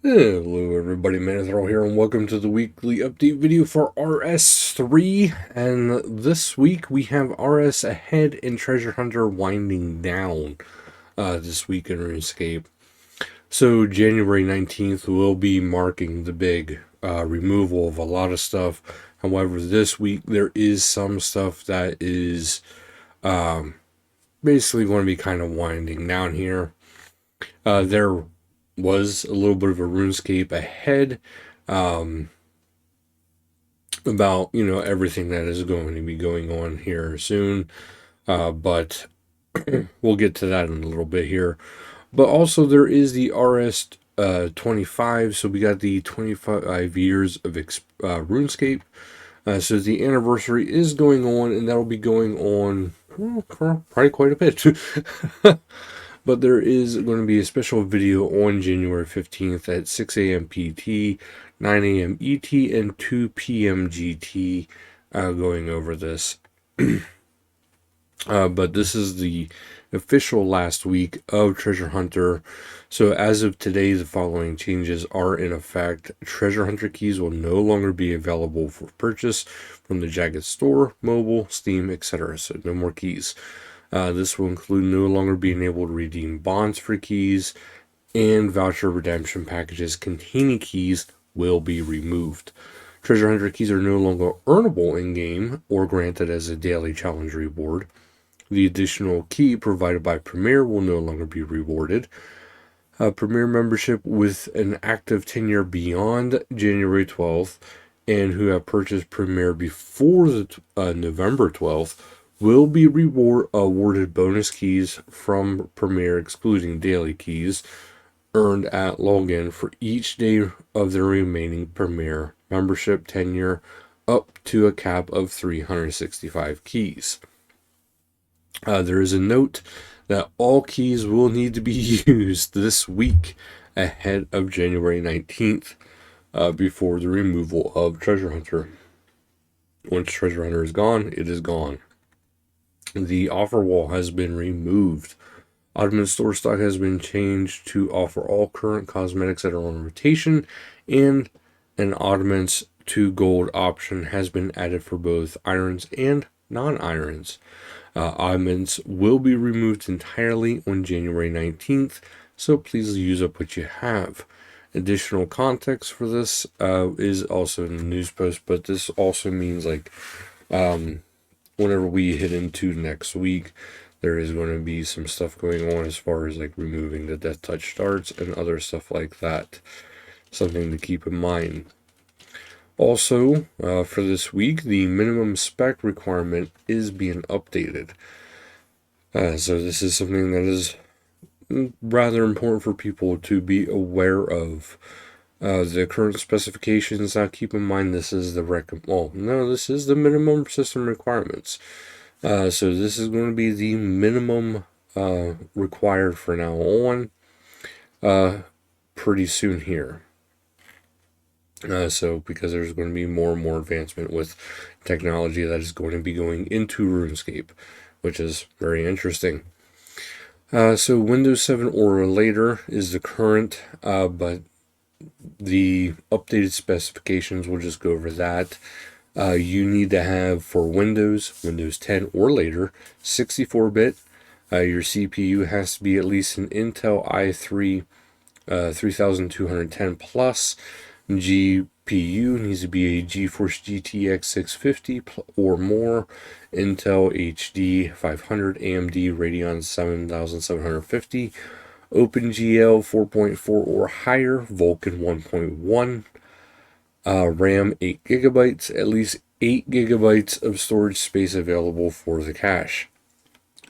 Hello everybody, Manithral here, and welcome to the weekly update video for RS3. And this week we have RSAhead and Treasure Hunter winding down this week in RuneScape. So January 19th will be marking the big removal of a lot of stuff. However, this week there is some stuff that is basically going to be kind of winding down here. There was a little bit of a RuneScape ahead about, everything that is going to be going on here soon. But we'll get to that in a little bit here. But also there is the RS25. So we got the 25 years of RuneScape. So the anniversary is going on, and that'll be going on probably quite a bit. But there is going to be a special video on January 15th at 6 a.m. PT, 9 a.m. ET, and 2 p.m. GT going over this. But this is the official last week of Treasure Hunter. So as of today, the following changes are in effect. Treasure Hunter keys will no longer be available for purchase from the Jagged Store, mobile, Steam, etc. So no more keys. This will include no longer being able to redeem bonds for keys, and voucher redemption packages containing keys will be removed. Treasure Hunter keys are no longer earnable in-game or granted as a daily challenge reward. The additional key provided by Premier will no longer be rewarded. Premier membership with an active tenure beyond January 12th and who have purchased Premier before the November 12th will be awarded bonus keys from Premier, excluding daily keys, earned at login for each day of the remaining Premier membership tenure, up to a cap of 365 keys. There is a note that all keys will need to be used this week ahead of January 19th before the removal of Treasure Hunter. Once Treasure Hunter is gone, it is gone. The offer wall has been removed. Ottoman store stock has been changed to offer all current cosmetics that are on rotation, and an Ottoman's to gold option has been added for both irons and non-irons. Ottomans will be removed entirely on January 19th, so please use up what you have. Additional context for this is also in the news post, but this also means whenever we hit into next week, there is going to be some stuff going on as far as removing the death touch starts and other stuff like that. Something to keep in mind. Also, for this week, the minimum spec requirement is being updated. So this is something that is rather important for people to be aware of. The current specifications. Now, keep in mind this is this is the minimum system requirements. So this is going to be the minimum required for now on. Pretty soon here. So because there's going to be more and more advancement with technology that is going to be going into RuneScape, which is very interesting. So Windows 7 or later is the current, but the updated specifications, we'll just go over that. You need to have for Windows 10 or later, 64-bit. Your CPU has to be at least an Intel i3 3210 plus. GPU needs to be a GeForce GTX 650 or more, Intel HD 500, AMD Radeon 7750, OpenGL 4.4 or higher, Vulkan 1.1, RAM 8 gigabytes, at least 8 gigabytes of storage space available for the cache.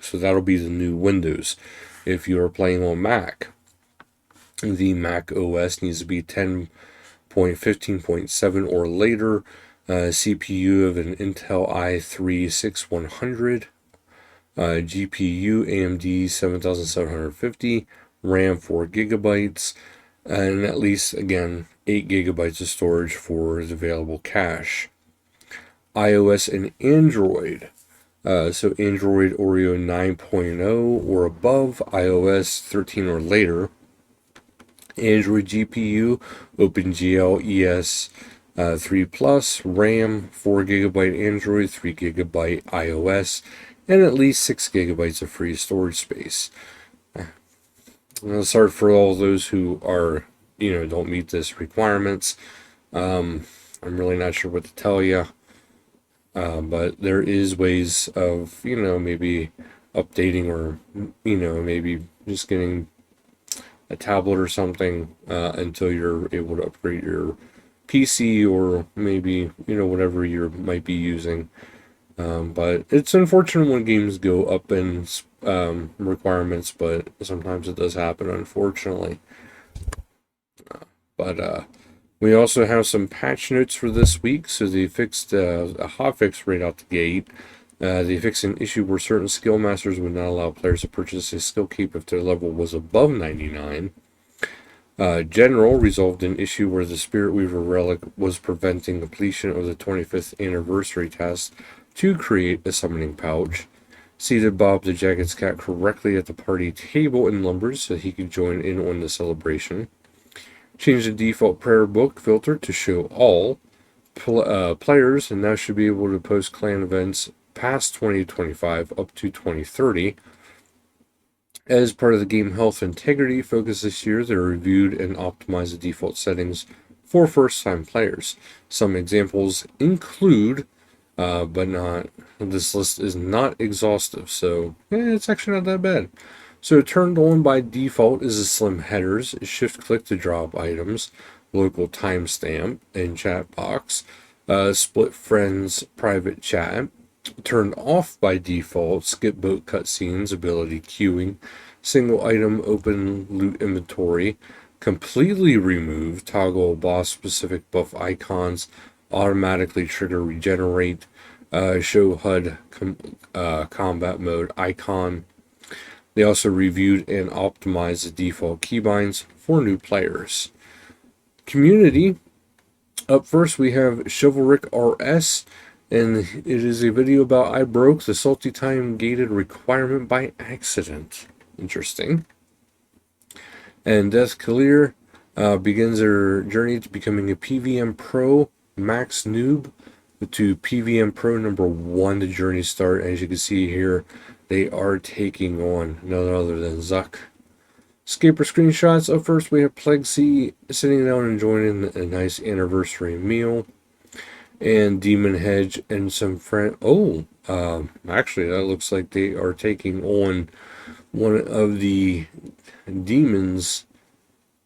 So that'll be the new Windows. If you are playing on Mac, the Mac OS needs to be 10.15.7 or later, CPU of an Intel i3 6100, GPU AMD 7750, RAM 4 gigabytes, and at least, again, 8 gigabytes of storage for the available cache. iOS and Android. So Android Oreo 9.0 or above, iOS 13 or later. Android GPU, OpenGL ES 3 Plus, RAM, 4 GB Android, 3 GB iOS, and at least 6 GB of free storage space. Sorry for all those who are, don't meet this requirements. I'm really not sure what to tell you. But there is ways of, maybe updating or, maybe just getting a tablet or something until you're able to upgrade your PC or maybe, whatever you might be using. But it's unfortunate when games go up in requirements, but sometimes it does happen, unfortunately. But we also have some patch notes for this week. So they fixed a hotfix right out the gate. They fixed an issue where certain skill masters would not allow players to purchase a skill cape if their level was above 99. General resolved an issue where the Spirit Weaver relic was preventing completion of the 25th anniversary test to create a summoning pouch. Seated Bob the Jacket's cat correctly at the party table in Lumbers so he could join in on the celebration. Changed the default prayer book filter to show all players, and now should be able to post clan events past 2025 up to 2030. As part of the game health integrity focus this year, they reviewed and optimized the default settings for first-time players. Some examples include, but not, this list is not exhaustive, so it's actually not that bad. So turned on by default is the slim headers, shift-click to drop items, local timestamp, and chat box, split friends private chat. Turned off by default, skip boat cutscenes, ability queuing, single item open loot inventory. Completely removed, toggle boss specific buff icons, automatically trigger regenerate, show HUD combat mode icon. They also reviewed and optimized the default keybinds for new players. Community. Up first, we have Chivalric RS, and it is a video about I broke the salty time gated requirement by accident. Interesting. And Death Kalir begins their journey to becoming a PVM Pro Max Noob to PVM Pro number 1 to journey start. As you can see here, they are taking on none other than Zuck. Scaper screenshots. Up first, we have Plague Sea sitting down and enjoying a nice anniversary meal. And Demon Hedge and some friend. Actually, that looks like they are taking on one of the demons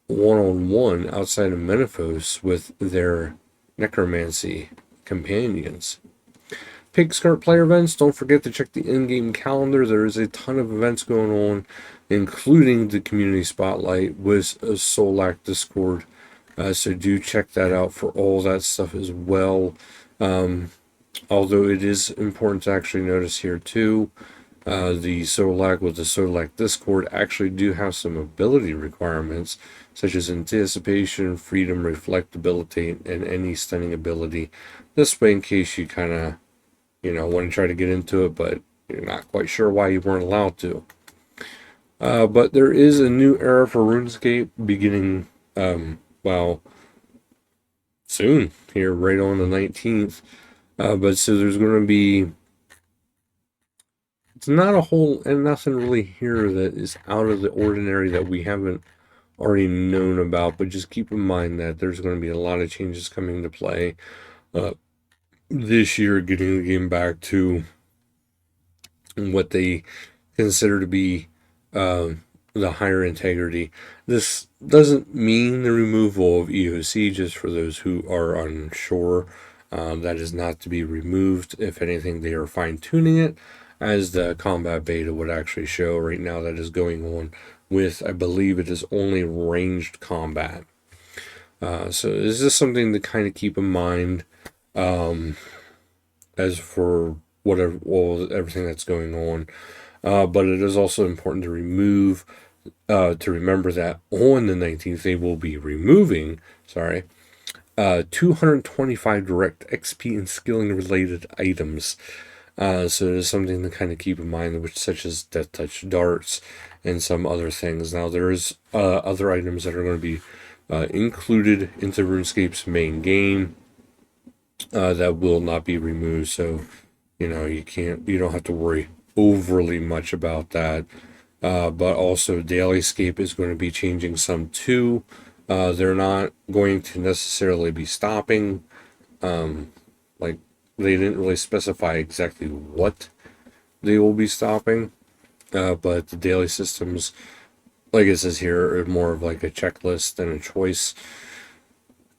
one-on-one outside of Menethral with their necromancy companions. Pigskirt player events. Don't forget to check the in-game calendar. There is a ton of events going on, including the community spotlight with a Solak Discord. So do check that out for all that stuff as well. Although it is important to actually notice here too, the Solak with the Solak Discord actually do have some ability requirements, such as anticipation, freedom, reflectability, and any stunning ability. This way, in case you kind of, want to try to get into it, but you're not quite sure why you weren't allowed to. But there is a new era for RuneScape beginning, soon, here, right on the 19th. But so there's going to be, it's not a whole, and nothing really here that is out of the ordinary that we haven't already known about, but just keep in mind that there's going to be a lot of changes coming into play this year, getting the game back to what they consider to be the higher integrity. This doesn't mean the removal of EOC, just for those who are unsure. That is not to be removed. If anything, they are fine-tuning it, as the combat beta would actually show right now that is going on with, I believe it is only ranged combat. So is this something to kind of keep in mind as for everything that's going on. But it is also important to remember that on the 19th, they will be removing, 225 direct XP and skilling related items. So there's something to kind of keep in mind, which such as Death Touch darts and some other things. Now there's other items that are going to be included into RuneScape's main game that will not be removed. So you don't have to worry overly much about that. But also Dailyscape is going to be changing some too. They're not going to necessarily be stopping. Like they didn't really specify exactly what they will be stopping. But the daily systems, like it says here, are more of like a checklist than a choice.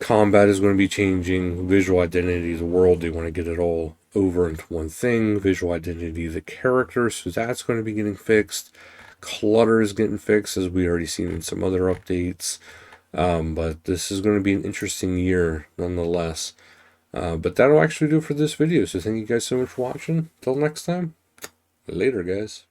Combat is going to be changing. Visual identity of the world, they want to get it all over into one thing. Visual identity of the characters, so that's going to be getting fixed. Clutter is getting fixed, as we already seen in some other updates. But this is going to be an interesting year nonetheless. But that'll actually do it for this video. So thank you guys so much for watching. Till next time. Later, guys.